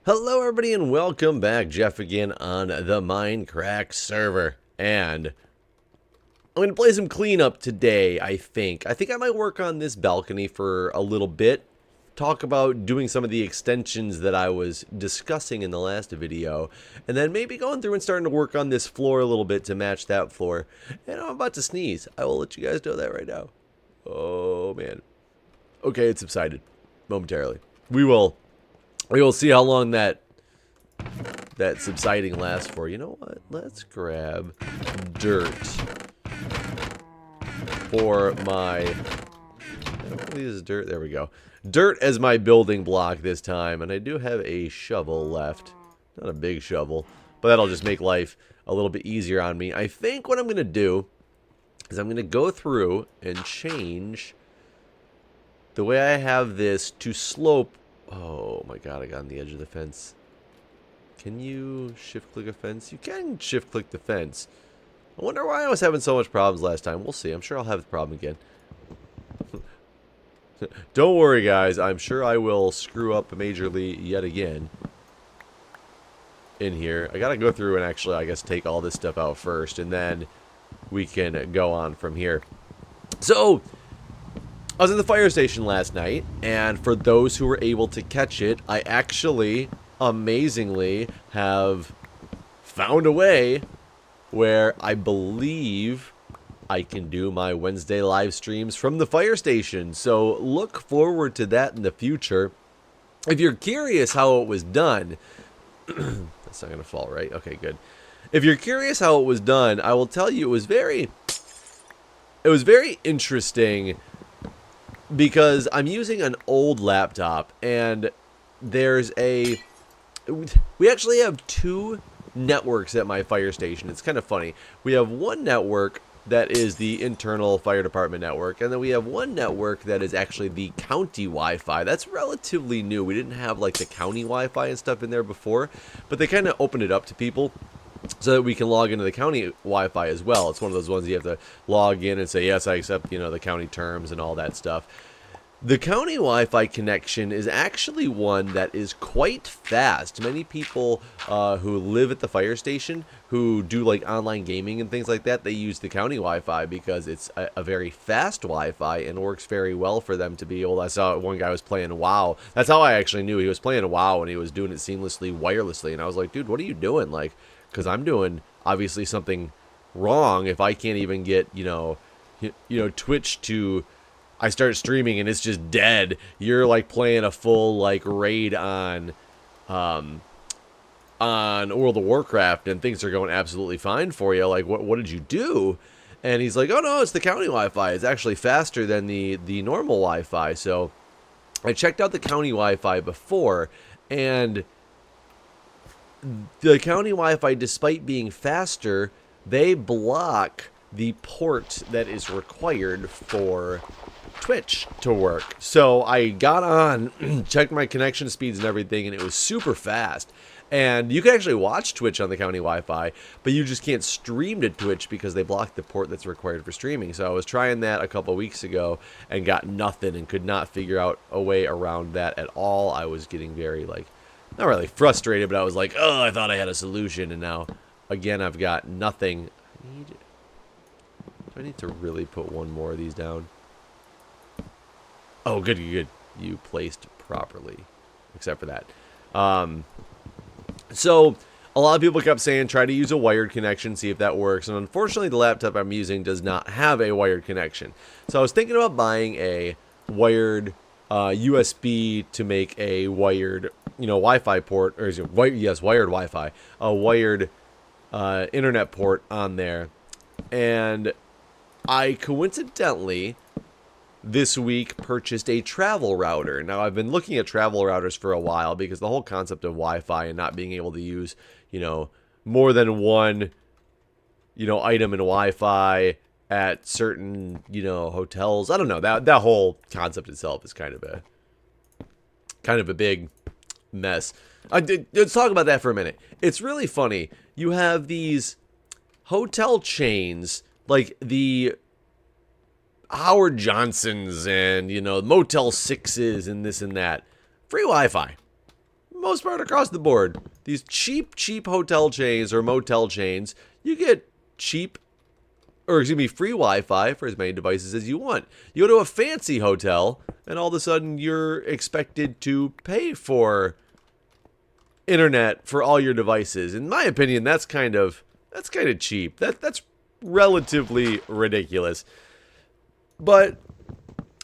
Hello everybody and welcome back. Jeff again on the Mindcrack server. And I'm going to play some cleanup today, I think. I might work on this balcony for a little bit. Talk about doing some of the extensions that I was discussing in the last video. And then maybe going through and starting to work on this floor a little bit to match that floor. And I'm about to sneeze. I will let you guys know that right now. Oh man. Okay, it subsided momentarily. We will see how long that subsiding lasts for. You know what? Let's grab dirt for my... I don't believe this is dirt. There we go. Dirt as my building block this time. And I do have a shovel left. Not a big shovel. But that'll just make life a little bit easier on me. I think what I'm going to do is I'm going to go through and change the way I have this to slope. Oh my god, I got on the edge of the fence. Can you shift click a fence? You can shift click the fence. I wonder why I was having so much problems last time. We'll see. I'm sure I'll have the problem again. Don't worry guys, I'm sure I will screw up majorly yet again in here. I gotta go through and actually, I guess, take all this stuff out first, and then we can go on from here. So I was in the fire station last night, and for those who were able to catch it, I actually, amazingly, have found a way where I believe I can do my Wednesday live streams from the fire station. So look forward to that in the future. If you're curious how it was done, that's not going to fall, right? Okay, good. If you're curious how it was done, I will tell you it was very interesting. Because I'm using an old laptop, and we actually have two networks at my fire station. It's kind of funny. We have one network that is the internal fire department network, and then we have one network that is actually the county Wi-Fi. That's relatively new. We didn't have like the county Wi-Fi and stuff in there before, but they kind of opened it up to people so that we can log into the county Wi-Fi as well. It's one of those ones you have to log in and say, yes, I accept, the county terms and all that stuff. The county Wi-Fi connection is actually one that is quite fast. Many people who live at the fire station, who do like online gaming and things like that, they use the county Wi-Fi because it's a very fast Wi-Fi and works very well for them to be able. I saw one guy was playing WoW. That's how I actually knew he was playing WoW, and he was doing it seamlessly, wirelessly. And I was like, dude, what are you doing? Like, because I'm doing obviously something wrong if I can't even get Twitch to. I start streaming and it's just dead. You're like playing a full like raid on World of Warcraft and things are going absolutely fine for you. Like, what did you do? And he's like, oh no, it's the county Wi-Fi. It's actually faster than the normal Wi-Fi. So I checked out the county Wi-Fi before, and the county Wi-Fi, despite being faster, they block the port that is required for Twitch to work. So I got on, checked my connection speeds and everything, and it was super fast. And you can actually watch Twitch on the county Wi-Fi, but you just can't stream to Twitch because they blocked the port that's required for streaming. So I was trying that a couple weeks ago and got nothing and could not figure out a way around that at all. I was getting very, like, not really frustrated, but I was like, oh, I thought I had a solution, and now, again, I've got nothing. Do I need to really put one more of these down? Oh, good. You placed properly, except for that. So a lot of people kept saying try to use a wired connection, see if that works. And unfortunately, the laptop I'm using does not have a wired connection. So I was thinking about buying a wired USB to make a wired, Wi-Fi port, or wired Wi-Fi, a wired internet port on there. And I coincidentally this week purchased a travel router. Now, I've been looking at travel routers for a while because the whole concept of Wi-Fi and not being able to use, more than one, item in Wi-Fi at certain, hotels. I don't know. That whole concept itself is kind of a big mess. Let's talk about that for a minute. It's really funny. You have these hotel chains like the Howard Johnson's and, Motel 6s and this and that. Free Wi-Fi. most part across the board, these cheap hotel chains or motel chains, you get cheap, or excuse me, free Wi-Fi for as many devices as you want. You go to a fancy hotel, and all of a sudden you're expected to pay for internet for all your devices. In my opinion, that's kind of cheap. That's relatively ridiculous. But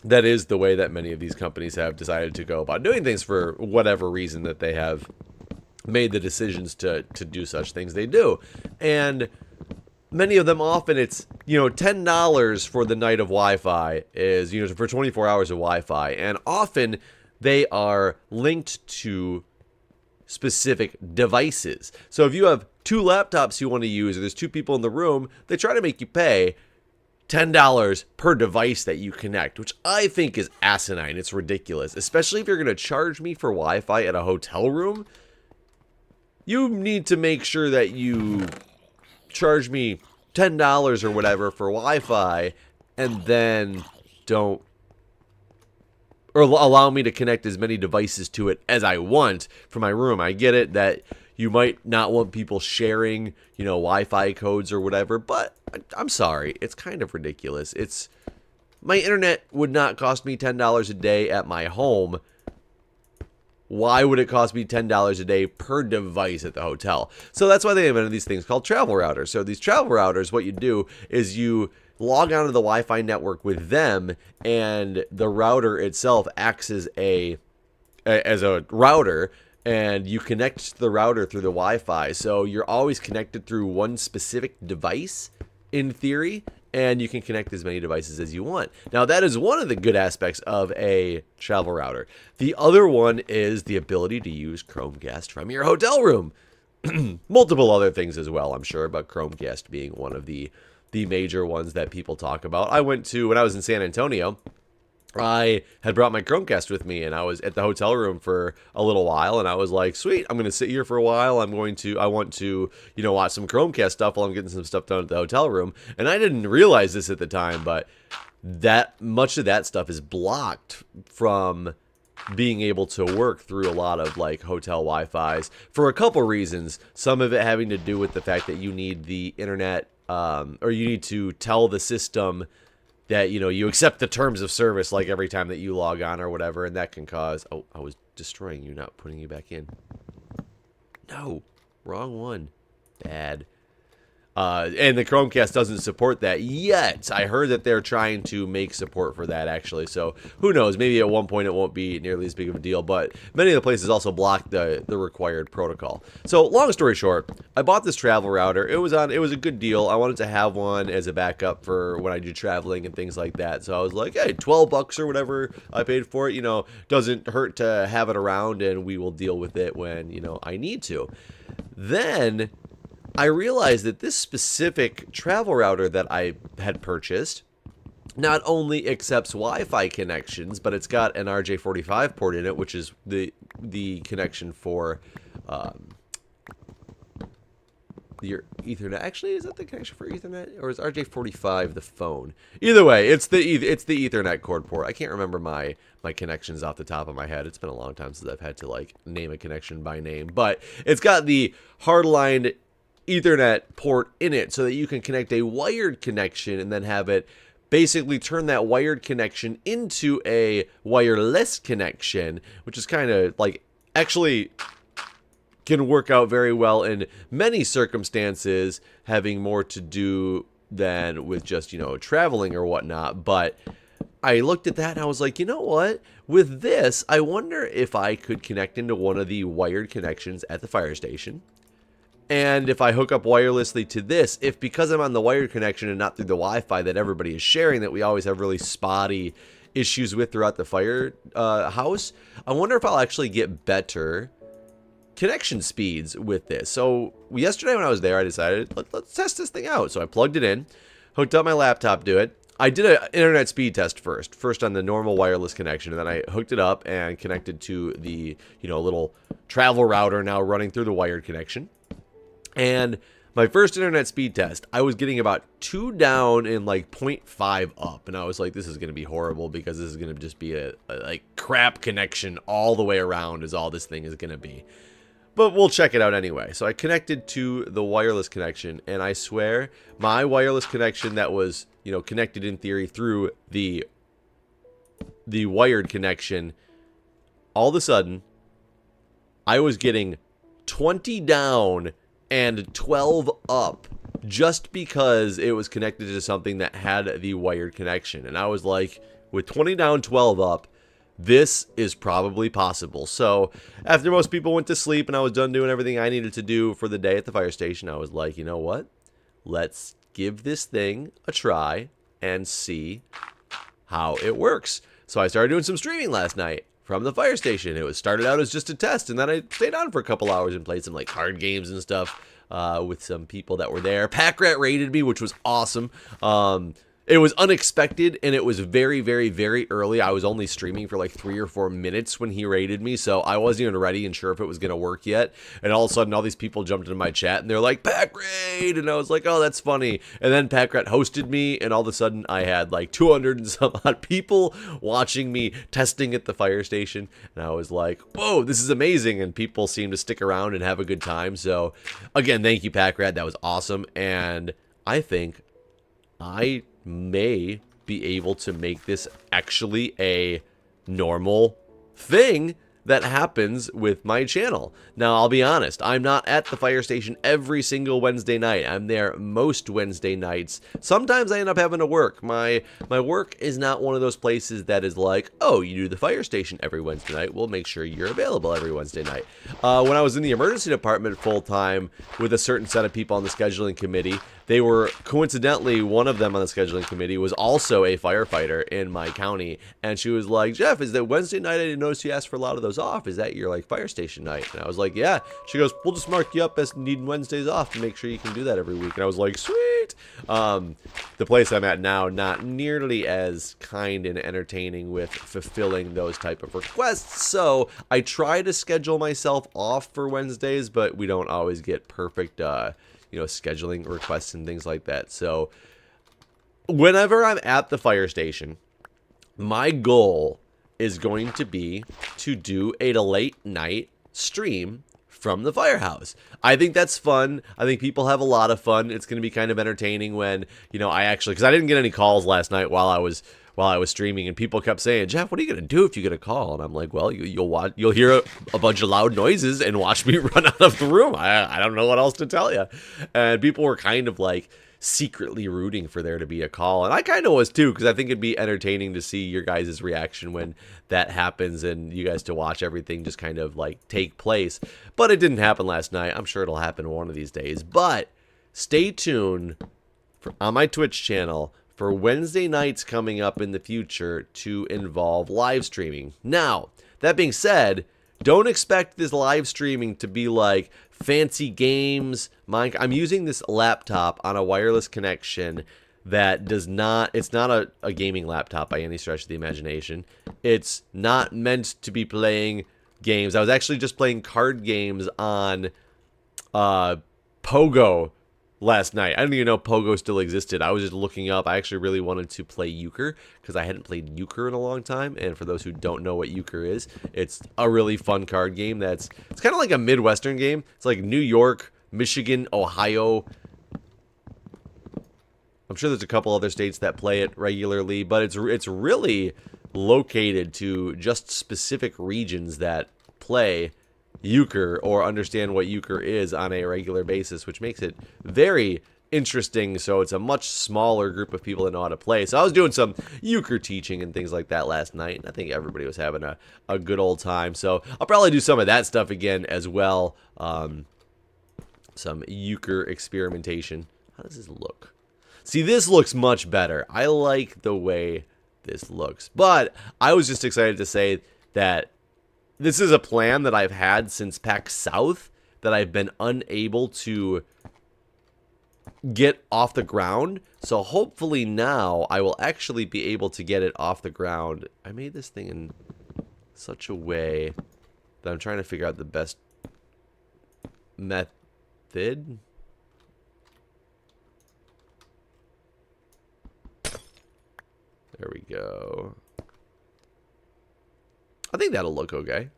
that is the way that many of these companies have decided to go about doing things for whatever reason that they have made the decisions to do such things they do. And many of them, often it's, $10 for the night of Wi-Fi is, for 24 hours of Wi-Fi. And often they are linked to specific devices. So if you have 2 laptops you want to use, or there's 2 people in the room, they try to make you pay $10 per device that you connect, which I think is asinine. It's ridiculous, especially if you're going to charge me for Wi-Fi at a hotel room. You need to make sure that you charge me $10 or whatever for Wi-Fi, and then don't, or allow me to connect as many devices to it as I want for my room. I get it that you might not want people sharing, Wi-Fi codes or whatever, but I'm sorry, it's kind of ridiculous. My internet would not cost me $10 a day at my home. Why would it cost me $10 a day per device at the hotel? So that's why they invented these things called travel routers. So these travel routers, what you do is you log onto the Wi-Fi network with them, and the router itself acts as a router, and you connect to the router through the Wi-Fi. So you're always connected through one specific device, in theory, and you can connect as many devices as you want. Now, that is one of the good aspects of a travel router. The other one is the ability to use Chromecast from your hotel room. Multiple other things as well, I'm sure, but Chromecast being one of the major ones that people talk about. When I was in San Antonio, I had brought my Chromecast with me, and I was at the hotel room for a little while, and I was like, sweet, I'm going to sit here for a while. I want to, watch some Chromecast stuff while I'm getting some stuff done at the hotel room. And I didn't realize this at the time, but that much of that stuff is blocked from being able to work through a lot of hotel Wi-Fis for a couple reasons. Some of it having to do with the fact that you need the internet, or you need to tell the system that, you accept the terms of service every time that you log on or whatever, and that can cause... Oh, I was destroying you, not putting you back in. No, wrong one. Bad. And the Chromecast doesn't support that yet. I heard that they're trying to make support for that, actually. So who knows? Maybe at one point it won't be nearly as big of a deal. But many of the places also block the required protocol. So long story short, I bought this travel router. It was a good deal. I wanted to have one as a backup for when I do traveling and things like that. So I was like, hey, $12 or whatever I paid for it. Doesn't hurt to have it around, and we will deal with it when I need to. Then I realized that this specific travel router that I had purchased not only accepts Wi-Fi connections, but it's got an RJ45 port in it, which is the connection for your Ethernet. Actually, is that the connection for Ethernet, or is RJ45 the phone? Either way, it's the Ethernet cord port. I can't remember my connections off the top of my head. It's been a long time since I've had to name a connection by name, but it's got the hardline Ethernet port in it so that you can connect a wired connection and then have it basically turn that wired connection into a wireless connection, which is kind of actually can work out very well in many circumstances, having more to do than with just, traveling or whatnot. But I looked at that and I was like, you know what? With this, I wonder if I could connect into one of the wired connections at the fire station. And if I hook up wirelessly to this, if because I'm on the wired connection and not through the Wi-Fi that everybody is sharing, that we always have really spotty issues with throughout the fire house, I wonder if I'll actually get better connection speeds with this. So yesterday when I was there, I decided, let's test this thing out. So I plugged it in, hooked up my laptop to it. I did an internet speed test first on the normal wireless connection, and then I hooked it up and connected to the little travel router now running through the wired connection. And my first internet speed test, I was getting about 2 down and like 0.5 up. And I was like, this is going to be horrible because this is going to just be a like crap connection all the way around is all this thing is going to be. But we'll check it out anyway. So I connected to the wireless connection, and I swear my wireless connection that was, you know, connected in theory through the wired connection, all of a sudden I was getting 20 down and 12 up just because it was connected to something that had the wired connection. And I was like, with 20 down, 12 up, this is probably possible. So after most people went to sleep and I was done doing everything I needed to do for the day at the fire station, I was like, you know what? Let's give this thing a try and see how it works. So I started doing some streaming last night from the fire station. It was started out as just a test, and then I stayed on for a couple hours and played some like card games and stuff with some people that were there. Packrat raided me, which was awesome. It was unexpected, and it was very, very, very early. I was only streaming for like 3 or 4 minutes when he raided me, so I wasn't even ready and sure if it was going to work yet. And all of a sudden, all these people jumped into my chat, and they're like, Pack Raid! And I was like, oh, that's funny. And then Packrat hosted me, and all of a sudden, I had like 200 and some odd people watching me testing at the fire station. And I was like, whoa, this is amazing. And people seem to stick around and have a good time. So, again, thank you, Packrat. That was awesome. And I think I may be able to make this actually a normal thing that happens with my channel. Now, I'll be honest, I'm not at the fire station every single Wednesday night. I'm there most Wednesday nights. Sometimes I end up having to work. My work is not one of those places that is like, oh, you do the fire station every Wednesday night. We'll make sure you're available every Wednesday night. When I was in the emergency department full-time with a certain set of people on the scheduling committee, they were, coincidentally, one of them on the scheduling committee was also a firefighter in my county. And she was like, Jeff, is that Wednesday night? I didn't notice you asked for a lot of those off. Is that your, like, fire station night? And I was like, yeah. She goes, we'll just mark you up as needing Wednesdays off to make sure you can do that every week. And I was like, sweet. The place I'm at now, not nearly as kind and entertaining with fulfilling those type of requests. So I try to schedule myself off for Wednesdays, but we don't always get perfect, scheduling requests and things like that. So whenever I'm at the fire station, my goal is going to be to do a late night stream from the firehouse. I think that's fun. I think people have a lot of fun. It's going to be kind of entertaining when, I actually, because I didn't get any calls last night while I was streaming, and people kept saying, Jeff, what are you going to do if you get a call? And I'm like, well, you'll hear a bunch of loud noises and watch me run out of the room. I don't know what else to tell you. And people were kind of like secretly rooting for there to be a call. And I kind of was too, because I think it'd be entertaining to see your guys' reaction when that happens and you guys to watch everything just kind of like take place. But it didn't happen last night. I'm sure it'll happen one of these days. But stay tuned on my Twitch channel for Wednesday nights coming up in the future to involve live streaming. Now, that being said, don't expect this live streaming to be like fancy games. I'm using this laptop on a wireless connection that does not, it's not a gaming laptop by any stretch of the imagination. It's not meant to be playing games. I was actually just playing card games on Pogo last night. I didn't even know Pogo still existed. I was just looking up. I actually really wanted to play Euchre because I hadn't played Euchre in a long time. And for those who don't know what Euchre is, it's a really fun card game it's kind of like a Midwestern game. It's like New York, Michigan, Ohio. I'm sure there's a couple other states that play it regularly, but it's really located to just specific regions that play Euchre or understand what Euchre is on a regular basis, which makes it very interesting. So it's a much smaller group of people that know how to play. So I was doing some Euchre teaching and things like that last night, and I think everybody was having a good old time. So I'll probably do some of that stuff again as well. Some Euchre experimentation. How does this look? See, this looks much better. I like the way this looks. But I was just excited to say that this is a plan that I've had since PAX South that I've been unable to get off the ground. So hopefully now I will actually be able to get it off the ground. I made this thing in such a way that I'm trying to figure out the best method. There we go. I think that'll look okay.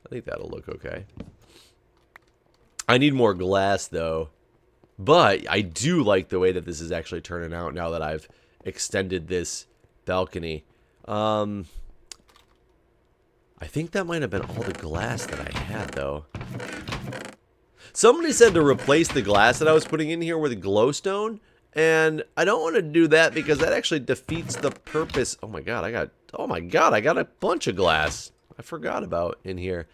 I think that'll look okay. I need more glass, though. But I do like the way that this is actually turning out now that I've extended this balcony. I think that might have been all the glass that I had, though. Somebody said to replace the glass that I was putting in here with glowstone. And I don't want to do that because that actually defeats the purpose. Oh my god, I got a bunch of glass. I forgot about in here.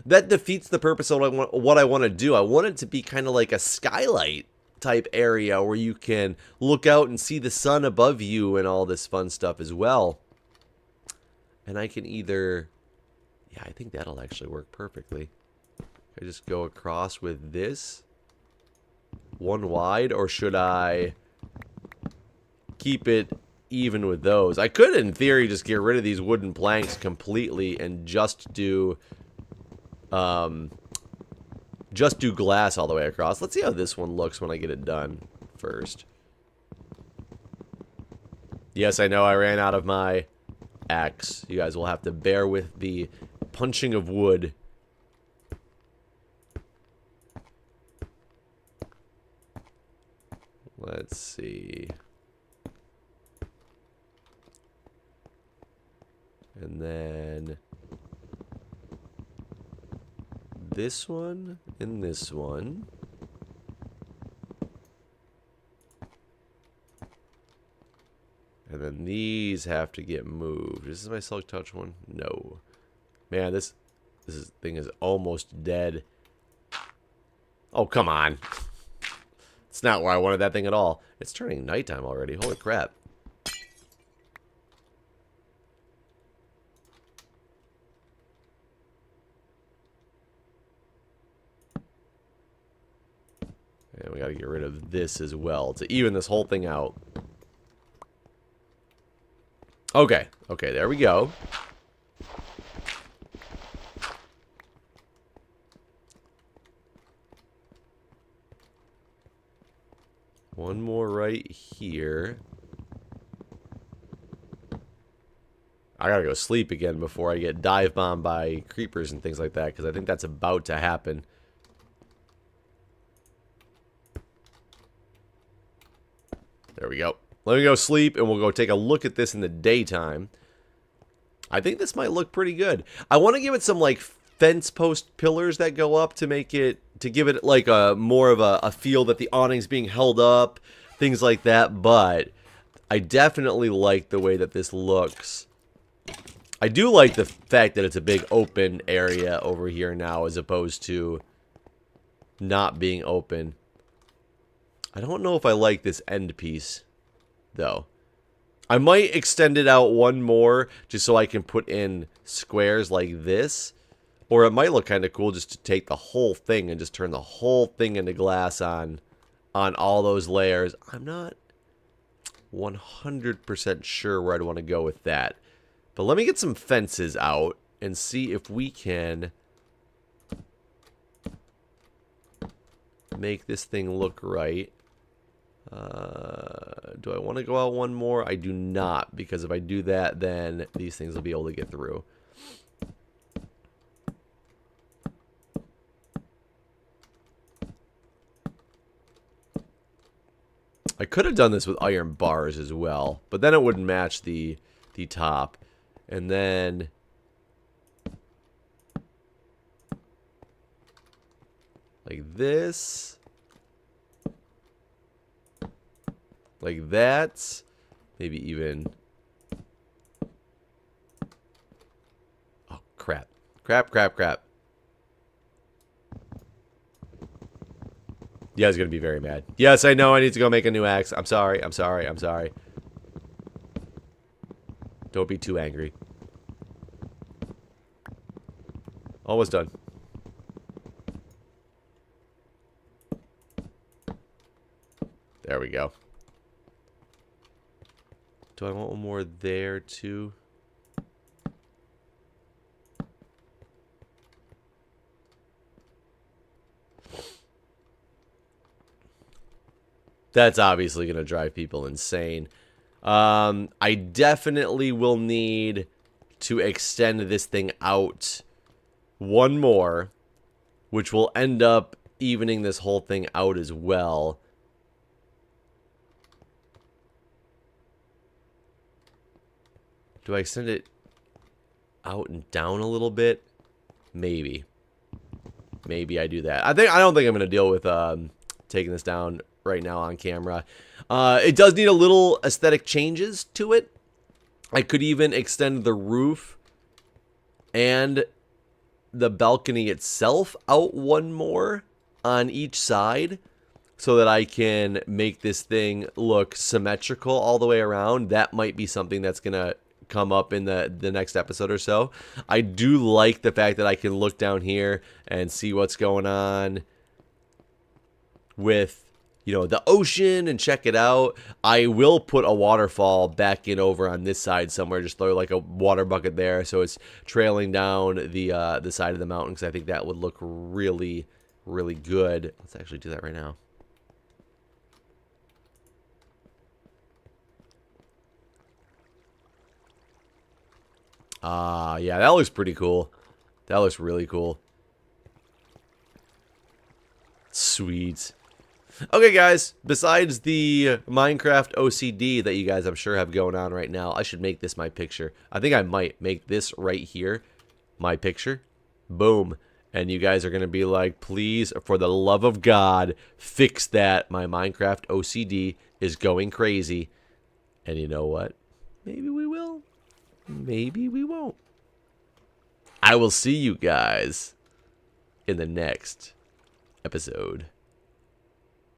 That defeats the purpose of what I want to do. I want it to be kind of like a skylight type area where you can look out and see the sun above you and all this fun stuff as well. And I can either... Yeah, I think that'll actually work perfectly. I just go across with this. One wide, or should I keep it even with those? I could, in theory, just get rid of these wooden planks completely and just do glass all the way across. Let's see how this one looks when I get it done first. Yes, I know I ran out of my axe. You guys will have to bear with the punching of wood. Let's see. And then this one and this one. And then these have to get moved. Is this my silk touch one? No. Man, this thing is almost dead. Oh, come on. It's not where I wanted that thing at all. It's turning nighttime already. Holy crap. And we gotta get rid of this as well to even this whole thing out. Okay. Okay, there we go. One more right here. I gotta go sleep again before I get dive bombed by creepers and things like that, because I think that's about to happen. There we go. Let me go sleep, and we'll go take a look at this in the daytime. I think this might look pretty good. I want to give it some, like, fence post pillars that go up to make it, to give it, like, a more of a feel that the awning's being held up, things like that, but I definitely like the way that this looks. I do like the fact that it's a big open area over here now, as opposed to not being open. I don't know if I like this end piece, though. I might extend it out one more, just so I can put in squares like this. Or it might look kind of cool just to take the whole thing and just turn the whole thing into glass on all those layers. I'm not 100% sure where I'd want to go with that. But let me get some fences out and see if we can make this thing look right. Do I want to go out one more? I do not, because if I do that, then these things will be able to get through. I could have done this with iron bars as well, but then it wouldn't match the top. And then like this. Like that. Maybe even... Oh, crap. Crap. You guys are going to be very mad. Yes, I know I need to go make a new axe. I'm sorry. Don't be too angry. Almost done. There we go. Do I want one more there too? That's obviously going to drive people insane. I definitely will need to extend this thing out one more, which will end up evening this whole thing out as well. Do I extend it out and down a little bit? Maybe. Maybe I do that. I don't think I'm going to deal with taking this down right now on camera. It does need a little aesthetic changes to it. I could even extend the roof and the balcony itself out one more on each side so that I can make this thing look symmetrical all the way around. That might be something that's going to come up in the next episode or so. I do like the fact that I can look down here and see what's going on with, you know, the ocean and check it out. I will put a waterfall back in over on this side somewhere. Just throw like a water bucket there so it's trailing down the side of the mountain, because I think that would look really, really good. Let's actually do that right now. Yeah, that looks pretty cool. That looks really cool. Sweet. Okay, guys, besides the Minecraft OCD that you guys, I'm sure, have going on right now, I should make this my picture. I think I might make this right here my picture. Boom. And you guys are going to be like, please, for the love of God, fix that. My Minecraft OCD is going crazy. And you know what? Maybe we will. Maybe we won't. I will see you guys in the next episode.